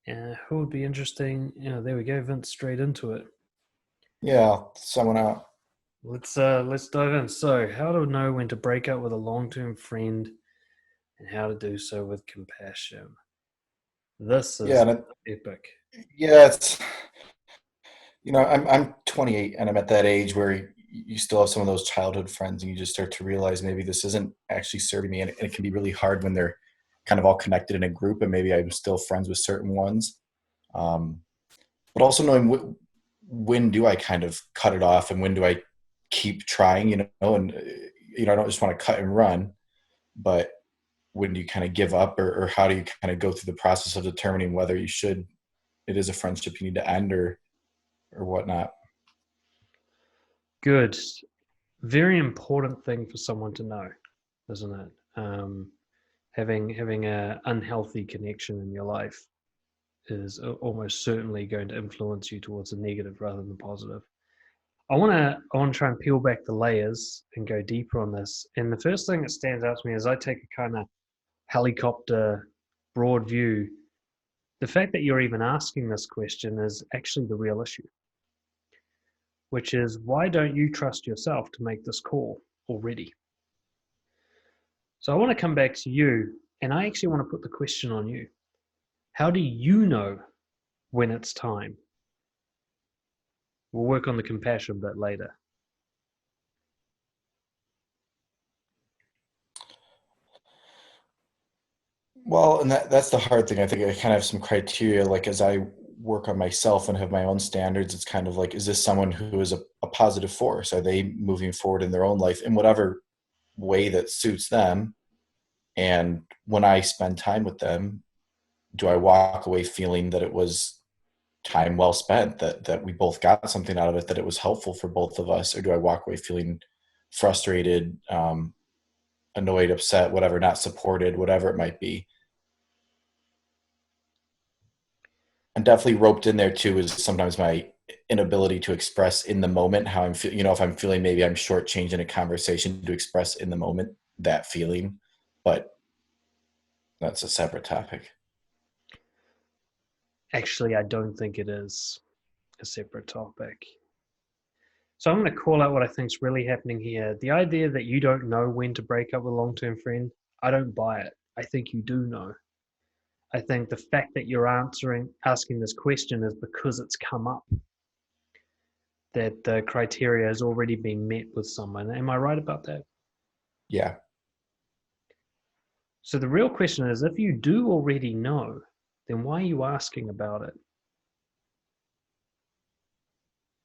Who would be interesting? There we go, Vince, straight into it. Yeah, someone out. Let's dive in. So, how to know when to break up with a long-term friend and how to do so with compassion. This Yeah, is and epic. yeah, I'm 28 and I'm at that age where you still have some of those childhood friends and you just start to realize maybe this isn't actually serving me, and it can be really hard when they're kind of all connected in a group, and maybe I'm still friends with certain ones. Um, but also knowing when do I kind of cut it off and when do I keep trying, and I don't just want to cut and run, but when do you kind of give up, or how do you kind of go through the process of determining whether it is a friendship you need to end or whatnot. Good. Very important thing for someone to know, isn't it? Having a unhealthy connection in your life is almost certainly going to influence you towards a negative rather than positive. I want to try and peel back the layers and go deeper on this. And the first thing that stands out to me is I take a kind of helicopter broad view. The fact that you're even asking this question is actually the real issue, which is why don't you trust yourself to make this call already? So I want to come back to you, and I actually want to put the question on you. How do you know when it's time? We'll work on the compassion bit later. Well, and that's the hard thing. I think I kind of have some criteria, like as I work on myself and have my own standards, it's kind of like, is this someone who is a positive force? Are they moving forward in their own life in whatever way that suits them? And when I spend time with them, do I walk away feeling that it was time well spent, that we both got something out of it, that it was helpful for both of us? Or do I walk away feeling frustrated, annoyed, upset, whatever, not supported, whatever it might be? And definitely roped in there too is sometimes my inability to express in the moment how I'm feeling. If I'm feeling maybe I'm shortchanging a conversation, to express in the moment that feeling. But that's a separate topic. Actually, I don't think it is a separate topic. So I'm going to call out what I think is really happening here. The idea that you don't know when to break up with a long-term friend, I don't buy it. I think you do know. I think the fact that you're asking this question is because it's come up, that the criteria has already been met with someone. Am I right about that? Yeah. So the real question is, if you do already know, then why are you asking about it?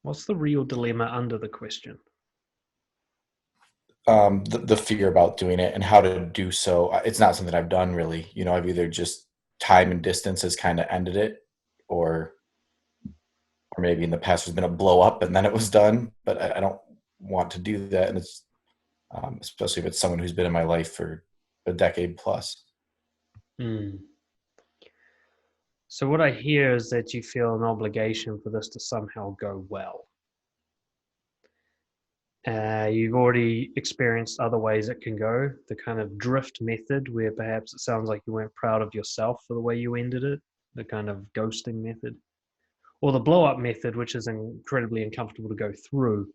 What's the real dilemma under the question? The fear about doing it and how to do so. It's not something I've done really. I've either just time and distance has kind of ended it, or maybe in the past there's been a blow up and then it was done. But I don't want to do that, and it's especially if it's someone who's been in my life for a decade plus. Hmm. So what I hear is that you feel an obligation for this to somehow go well. You've already experienced other ways it can go. The kind of drift method, where perhaps it sounds like you weren't proud of yourself for the way you ended it, the kind of ghosting method, or the blow up method, which is incredibly uncomfortable to go through,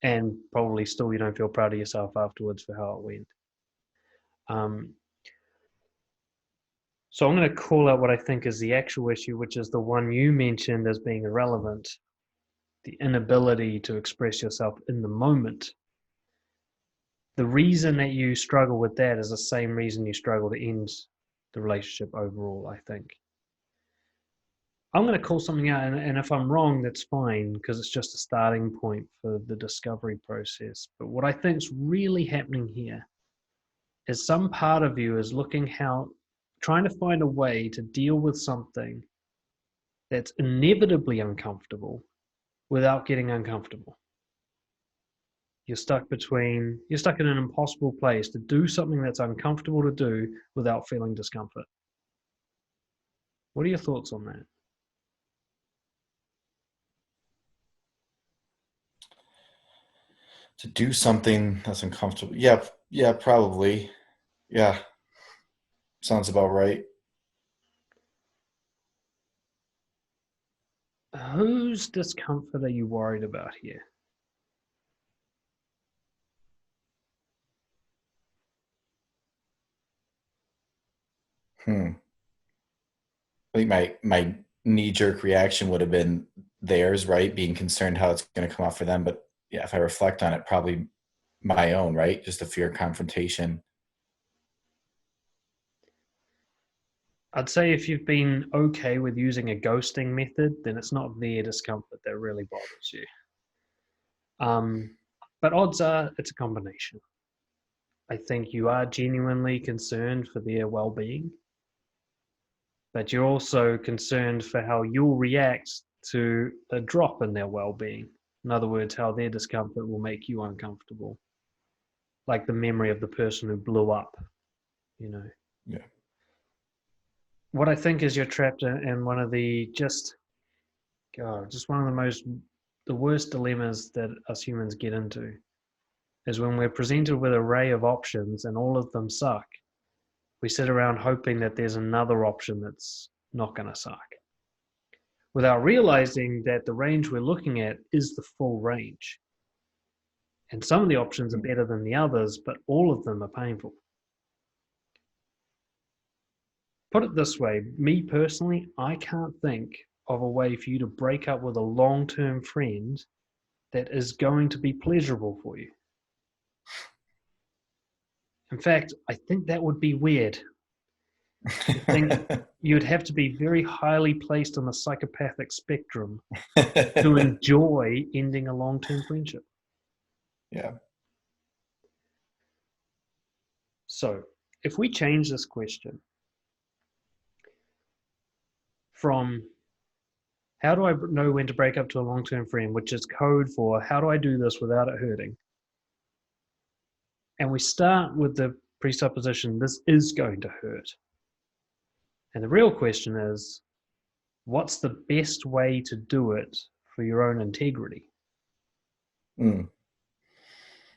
and probably still you don't feel proud of yourself afterwards for how it went. Um, so I'm going to call out what I think is the actual issue, which is the one you mentioned as being irrelevant, the inability to express yourself in the moment. The reason that you struggle with that is the same reason you struggle to end the relationship overall, I think. I'm going to call something out, and if I'm wrong, that's fine, because it's just a starting point for the discovery process. But what I think is really happening here is some part of you is trying to find a way to deal with something that's inevitably uncomfortable without getting uncomfortable. You're stuck in an impossible place to do something that's uncomfortable to do without feeling discomfort. What are your thoughts on that? To do something that's uncomfortable. Yeah, yeah, probably. Yeah, sounds about right. Whose discomfort are you worried about here? Hmm. I think my knee jerk reaction would have been theirs, right? Being concerned how it's going to come off for them. But yeah, if I reflect on it, probably my own, right? Just the fear of confrontation. I'd say if you've been okay with using a ghosting method, then it's not their discomfort that really bothers you. But odds are it's a combination. I think you are genuinely concerned for their well being, but you're also concerned for how you'll react to a drop in their well being. In other words, how their discomfort will make you uncomfortable, like the memory of the person who blew up, you know. Yeah. What I think is you're trapped in one of the just one of the worst dilemmas that us humans get into is when we're presented with an array of options and all of them suck. We sit around hoping that there's another option that's not going to suck without realizing that the range we're looking at is the full range. And some of the options are better than the others, but all of them are painful. Put it this way, me personally, I can't think of a way for you to break up with a long term friend that is going to be pleasurable for you. In fact, I think that would be weird. I think you'd have to be very highly placed on the psychopathic spectrum to enjoy ending a long term friendship. Yeah. So, if we change this question from how do I know when to break up to a long term friend, which is code for how do I do this without it hurting? And we start with the presupposition this is going to hurt. And the real question is what's the best way to do it for your own integrity? Mm.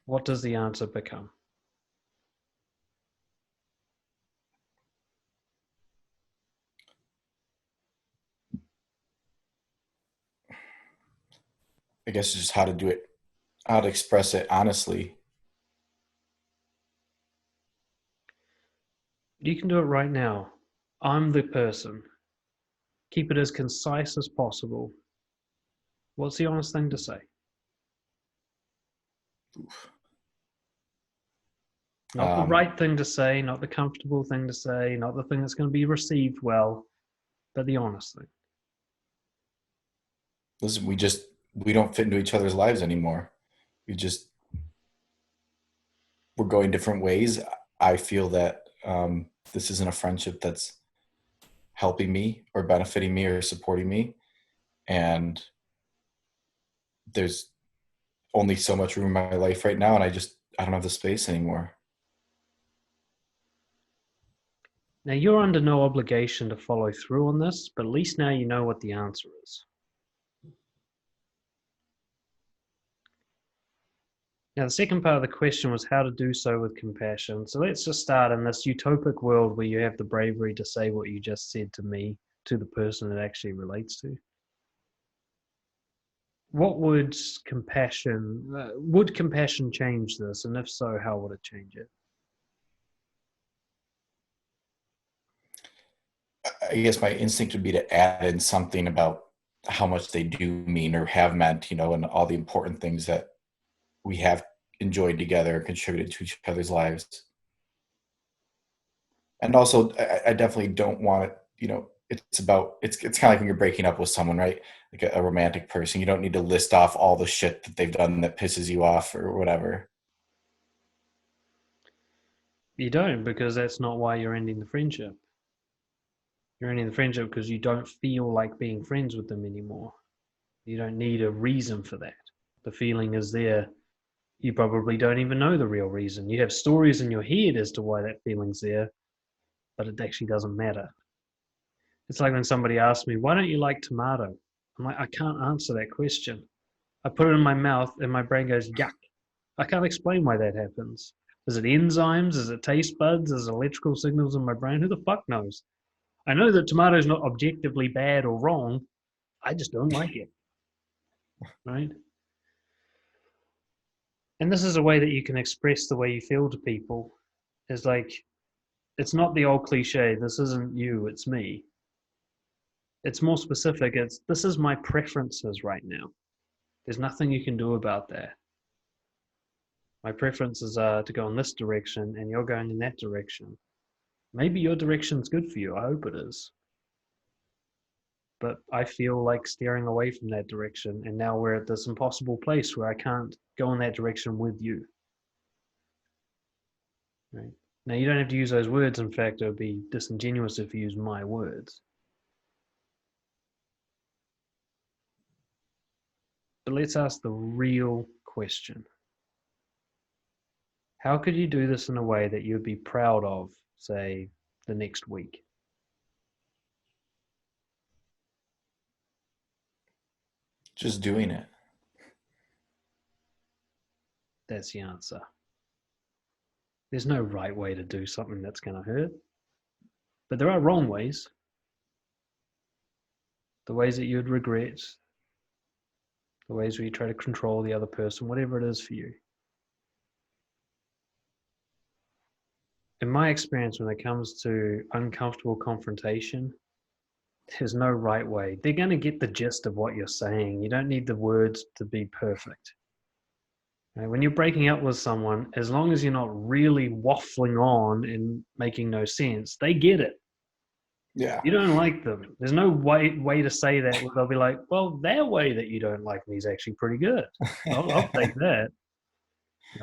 What does the answer become? I guess just how to do it, how to express it honestly. You can do it right now. I'm the person. Keep it as concise as possible. What's the honest thing to say? Not the Um, right thing to say, not the comfortable thing to say, not the thing that's going to be received well, but the honest thing. Listen, we don't fit into each other's lives anymore. We just we're going different ways. I feel that this isn't a friendship that's helping me or benefiting me or supporting me, and there's only so much room in my life right now, and I don't have the space anymore. Now, you're under no obligation to follow through on this, but at least now you know what the answer is. Now, the second part of the question was how to do so with compassion. So let's just start in this utopic world where you have the bravery to say what you just said to me, to the person it actually relates to. What would compassion change this? And if so, how would it change it? I guess my instinct would be to add in something about how much they do mean or have meant, and all the important things that we have enjoyed together and contributed to each other's lives. And also, I definitely don't want it, it's about, it's kind of like when you're breaking up with someone, right? Like a romantic person. You don't need to list off all the shit that they've done that pisses you off or whatever. You don't, because that's not why you're ending the friendship. You're ending the friendship because you don't feel like being friends with them anymore. You don't need a reason for that. The feeling is there. You probably don't even know the real reason. You have stories in your head as to why that feeling's there, but it actually doesn't matter. It's like when somebody asks me, why don't you like tomato? I'm like, I can't answer that question. I put it in my mouth and my brain goes, yuck. I can't explain why that happens. Is it enzymes? Is it taste buds? Is it electrical signals in my brain? Who the fuck knows? I know that tomato is not objectively bad or wrong, I just don't like it, right? And this is a way that you can express the way you feel to people. Is like, it's not the old cliche, this isn't you, it's me. It's more specific. It's, this is my preferences right now. There's nothing you can do about that. My preferences are to go in this direction and you're going in that direction. Maybe your direction's good for you. I hope it is. But I feel like steering away from that direction. And now we're at this impossible place where I can't go in that direction with you. Right? Now, you don't have to use those words. In fact, it would be disingenuous if you use my words. But let's ask the real question. How could you do this in a way that you'd be proud of, say, the next week? Just doing it. That's the answer. There's no right way to do something that's going to hurt. But there are wrong ways. The ways that you'd regret, the ways where you try to control the other person, whatever it is for you. In my experience, when it comes to uncomfortable confrontation, there's no right way. They're going to get the gist of what you're saying. You don't need the words to be perfect. Right? When you're breaking up with someone, as long as you're not really waffling on and making no sense, they get it. Yeah. You don't like them. There's no way to say that where they'll be like, well, their way that you don't like me is actually pretty good. I'll take that.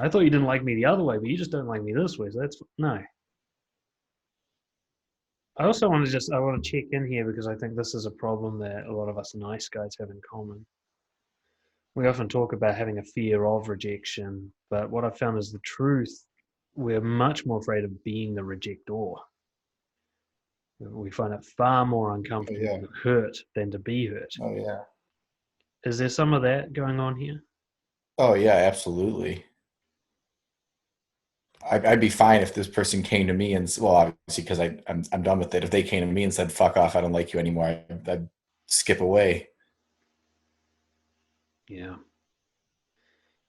I thought you didn't like me the other way, but you just don't like me this way. So that's no. I also want to I want to check in here because I think this is a problem that a lot of us nice guys have in common. We often talk about having a fear of rejection, but what I've found is the truth. We're much more afraid of being the rejector. We find it far more uncomfortable to hurt than to be hurt. Oh, yeah. Is there some of that going on here? Oh, yeah, absolutely. I'd be fine if this person came to me and, well, obviously, because I'm done with it. If they came to me and said, fuck off, I don't like you anymore, I'd skip away. Yeah.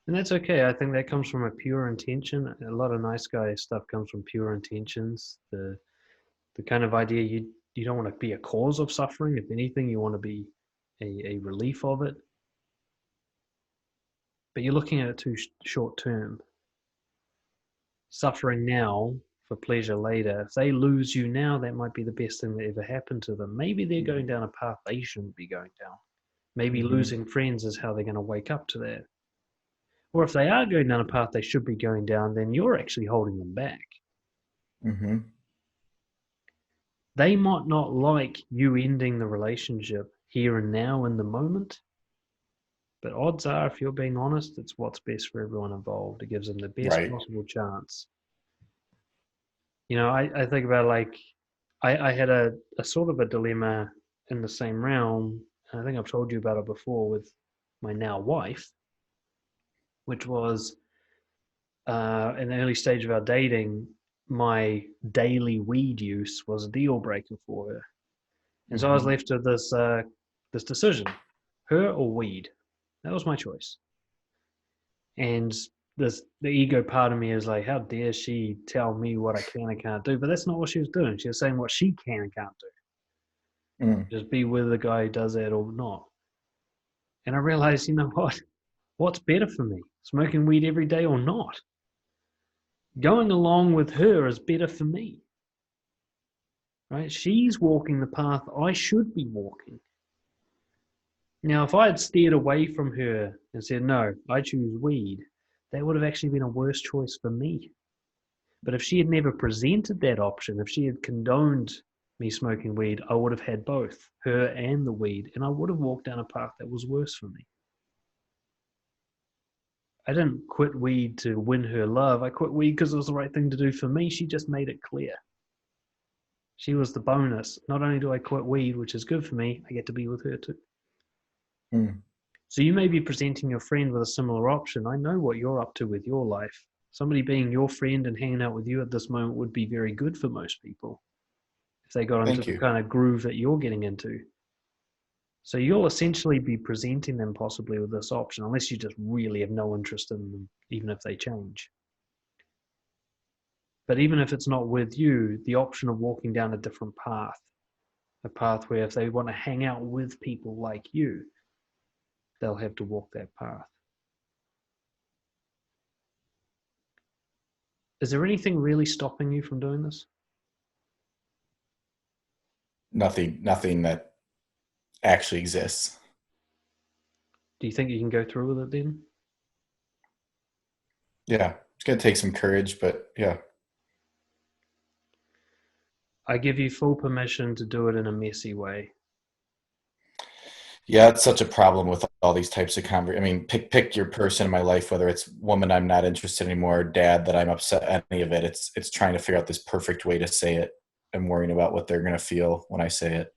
And that's okay. I think that comes from a pure intention. A lot of nice guy stuff comes from pure intentions. The kind of idea you don't want to be a cause of suffering. If anything, you want to be a relief of it. But you're looking at it too short term. Suffering now for pleasure later. If they lose you now, that might be the best thing that ever happened to them. Maybe they're going down a path they shouldn't be going down. Maybe losing friends is how they're going to wake up to that. Or if they are going down a path they should be going down, then you're actually holding them back. Mm-hmm. They might not like you ending the relationship here and now in the moment, but odds are, if you're being honest, it's what's best for everyone involved. It gives them the best possible chance. You know, I think about like, I had a sort of a dilemma in the same realm. I think I've told you about it before with my now wife, which was in the early stage of our dating, my daily weed use was a deal breaker for her. And so I was left with this decision, her or weed. That was my choice. And the ego part of me is like, how dare she tell me what I can and can't do? But that's not what she was doing. She was saying what she can and can't do. Just be with the guy who does that or not. And I realized, you know what? What's better for me? Smoking weed every day or not? Going along with her is better for me. Right? She's walking the path I should be walking. Now, if I had steered away from her and said, no, I choose weed, that would have actually been a worse choice for me. But if she had never presented that option, if she had condoned me smoking weed, I would have had both, her and the weed, and I would have walked down a path that was worse for me. I didn't quit weed to win her love. I quit weed because it was the right thing to do for me. She just made it clear. She was the bonus. Not only do I quit weed, which is good for me, I get to be with her too. So you may be presenting your friend with a similar option. I know what you're up to with your life. Somebody being your friend and hanging out with you at this moment would be very good for most people if they got into the kind of groove that you're getting into. So you'll essentially be presenting them possibly with this option, unless you just really have no interest in them, even if they change. But even if it's not with you, the option of walking down a different path, a path where if they want to hang out with people like you, they'll have to walk that path. Is there anything really stopping you from doing this? Nothing that actually exists. Do you think you can go through with it then? Yeah, it's gonna take some courage, but yeah. I give you full permission to do it in a messy way. Yeah, it's such a problem with all these types of I mean, pick your person in my life, whether it's woman I'm not interested anymore, dad that I'm upset, any of it. It's trying to figure out this perfect way to say it. I'm worrying about what they're gonna feel when I say it.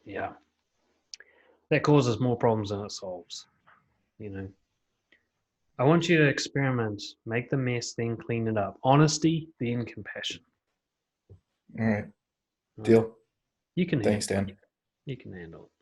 Yeah. That causes more problems than it solves, you know. I want you to experiment, make the mess, then clean it up. Honesty, then compassion. All right, All right. deal. You can Thanks, handle it. Dan. You can handle it.